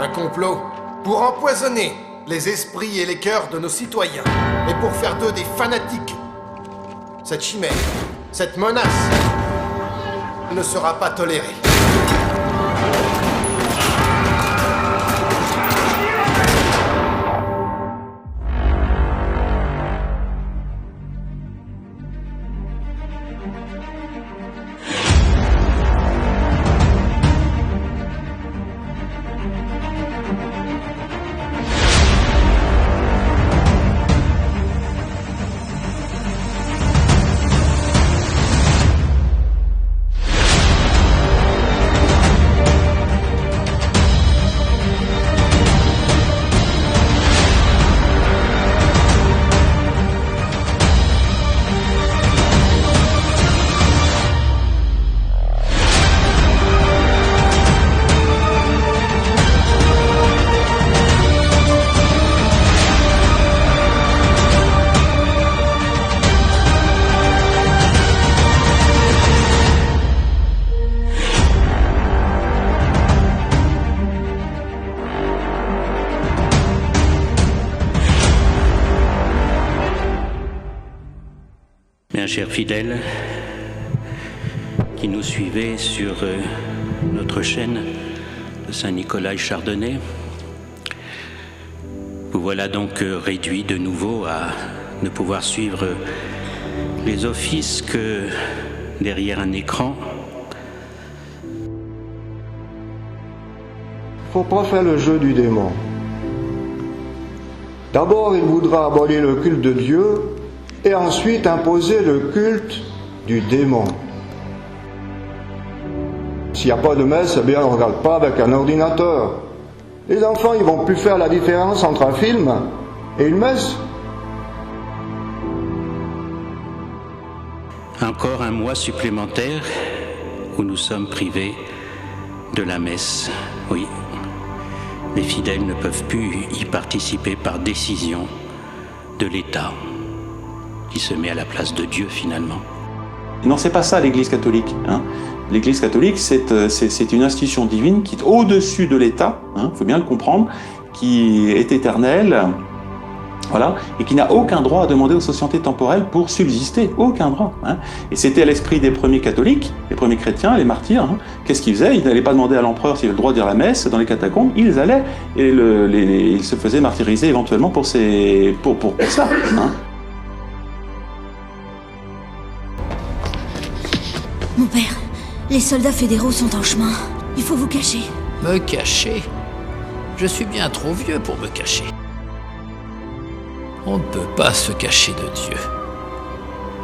Un complot pour empoisonner les esprits et les cœurs de nos citoyens et pour faire d'eux des fanatiques. Cette chimère, cette menace ne sera pas tolérée. Bien, chers fidèles qui nous suivez sur notre chaîne de Saint-Nicolas Chardonnay, vous voilà donc réduits de nouveau à ne pouvoir suivre les offices que derrière un écran. Faut pas faire le jeu du démon. D'abord, il voudra abolir le culte de Dieu et ensuite imposer le culte du démon. S'il n'y a pas de messe, eh bien on ne regarde pas avec un ordinateur. Les enfants, ils vont plus faire la différence entre un film et une messe. Encore un mois supplémentaire où nous sommes privés de la messe. Oui, les fidèles ne peuvent plus y participer par décision de l'État, qui se met à la place de Dieu finalement. Non, c'est pas ça l'Église catholique. L'Église catholique, c'est une institution divine qui est au-dessus de l'État, faut bien le comprendre, qui est éternelle, voilà, et qui n'a aucun droit à demander aux sociétés temporelles pour subsister, aucun droit. Et c'était à l'esprit des premiers catholiques, les premiers chrétiens, les martyrs. Qu'est-ce qu'ils faisaient? Ils n'allaient pas demander à l'empereur s'il avait le droit de dire la messe dans les catacombes, ils allaient, et ils se faisaient martyriser éventuellement pour ça. Mon père, les soldats fédéraux sont en chemin. Il faut vous cacher. Me cacher? Je suis bien trop vieux pour me cacher. On ne peut pas se cacher de Dieu.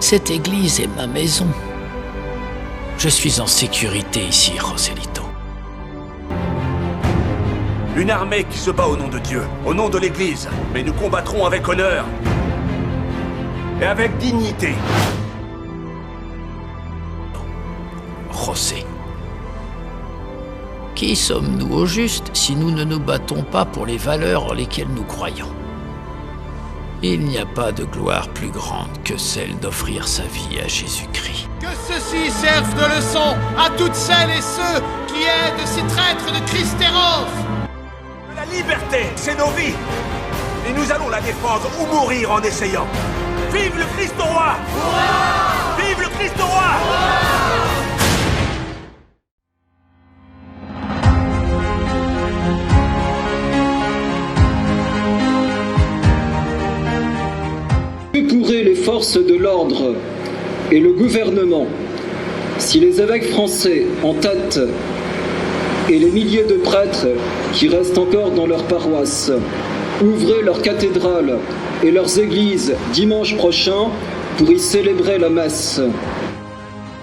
Cette église est ma maison. Je suis en sécurité ici, Joselito. Une armée qui se bat au nom de Dieu, au nom de l'église. Mais nous combattrons avec honneur. Et avec dignité. José. Qui sommes-nous au juste si nous ne nous battons pas pour les valeurs en lesquelles nous croyons? Il n'y a pas de gloire plus grande que celle d'offrir sa vie à Jésus-Christ. Que ceci serve de leçon à toutes celles et ceux qui aident ces traîtres de Christéros. La liberté, c'est nos vies. Et nous allons la défendre ou mourir en essayant. Vive le Christ au roi! Vive le Christ au roi! Que pourraient les forces de l'ordre et le gouvernement si les évêques français en tête et les milliers de prêtres qui restent encore dans leurs paroisses ouvraient leurs cathédrales et leurs églises dimanche prochain pour y célébrer la messe?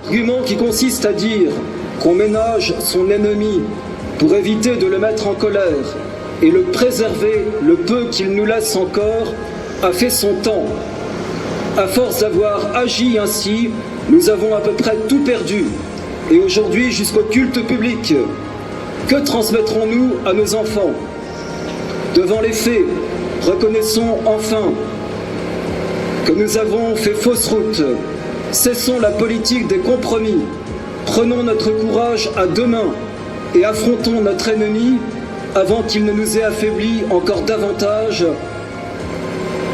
Argument qui consiste à dire qu'on ménage son ennemi pour éviter de le mettre en colère et le préserver le peu qu'il nous laisse encore a fait son temps. À force d'avoir agi ainsi, nous avons à peu près tout perdu. Et aujourd'hui, jusqu'au culte public, que transmettrons-nous à nos enfants? Devant les faits, reconnaissons enfin que nous avons fait fausse route. Cessons la politique des compromis. Prenons notre courage à deux mains et affrontons notre ennemi avant qu'il ne nous ait affaiblis encore davantage,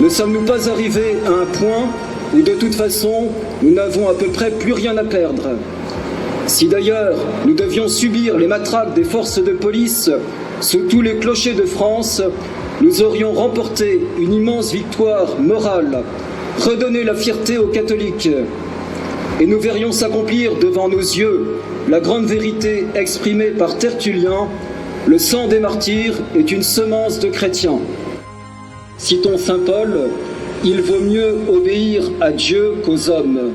ne sommes-nous pas arrivés à un point où de toute façon, nous n'avons à peu près plus rien à perdre? Si d'ailleurs nous devions subir les matraques des forces de police sous tous les clochers de France, nous aurions remporté une immense victoire morale, redonné la fierté aux catholiques, et nous verrions s'accomplir devant nos yeux la grande vérité exprimée par Tertullien: le sang des martyrs est une semence de chrétiens. Citons saint Paul: il vaut mieux obéir à Dieu qu'aux hommes.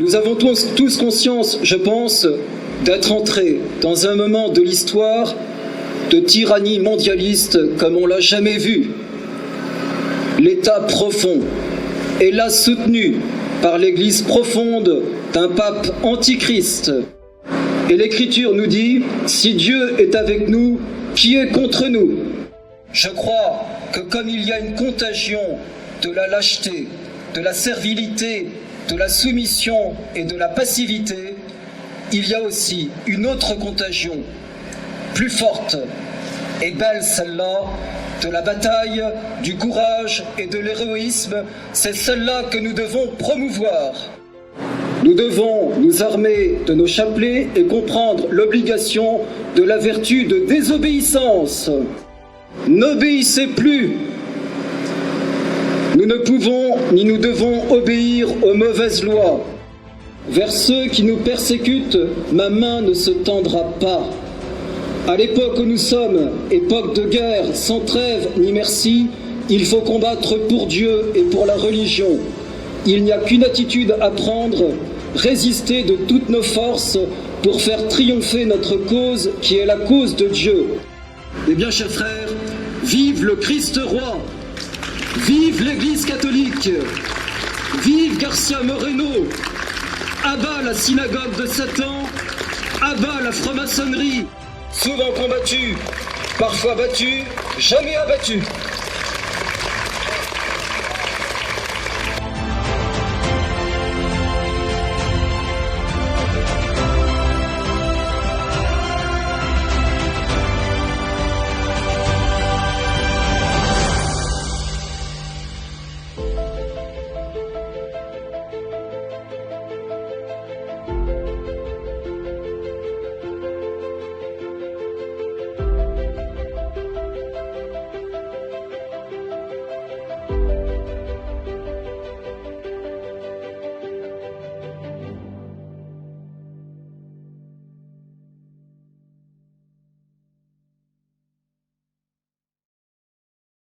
Nous avons tous conscience, je pense, d'être entrés dans un moment de l'histoire de tyrannie mondialiste comme on l'a jamais vu. L'État profond est là soutenu par l'Église profonde d'un pape antichrist. Et l'Écriture nous dit: si Dieu est avec nous, qui est contre nous? Je crois que comme il y a une contagion de la lâcheté, de la servilité, de la soumission et de la passivité, il y a aussi une autre contagion, plus forte et belle celle-là, de la bataille, du courage et de l'héroïsme. C'est celle-là que nous devons promouvoir. Nous devons nous armer de nos chapelets et comprendre l'obligation de la vertu de désobéissance. N'obéissez plus. Nous ne pouvons ni nous devons obéir aux mauvaises lois. Vers ceux qui nous persécutent, ma main ne se tendra pas. À l'époque où nous sommes, époque de guerre, sans trêve ni merci, il faut combattre pour Dieu et pour la religion. Il n'y a qu'une attitude à prendre, résister de toutes nos forces pour faire triompher notre cause qui est la cause de Dieu. Eh bien, chers frères, vive le Christ roi! Vive l'Église catholique! Vive Garcia Moreno! Abat la synagogue de Satan! Abat la franc-maçonnerie! Souvent combattu, parfois battu, jamais abattu!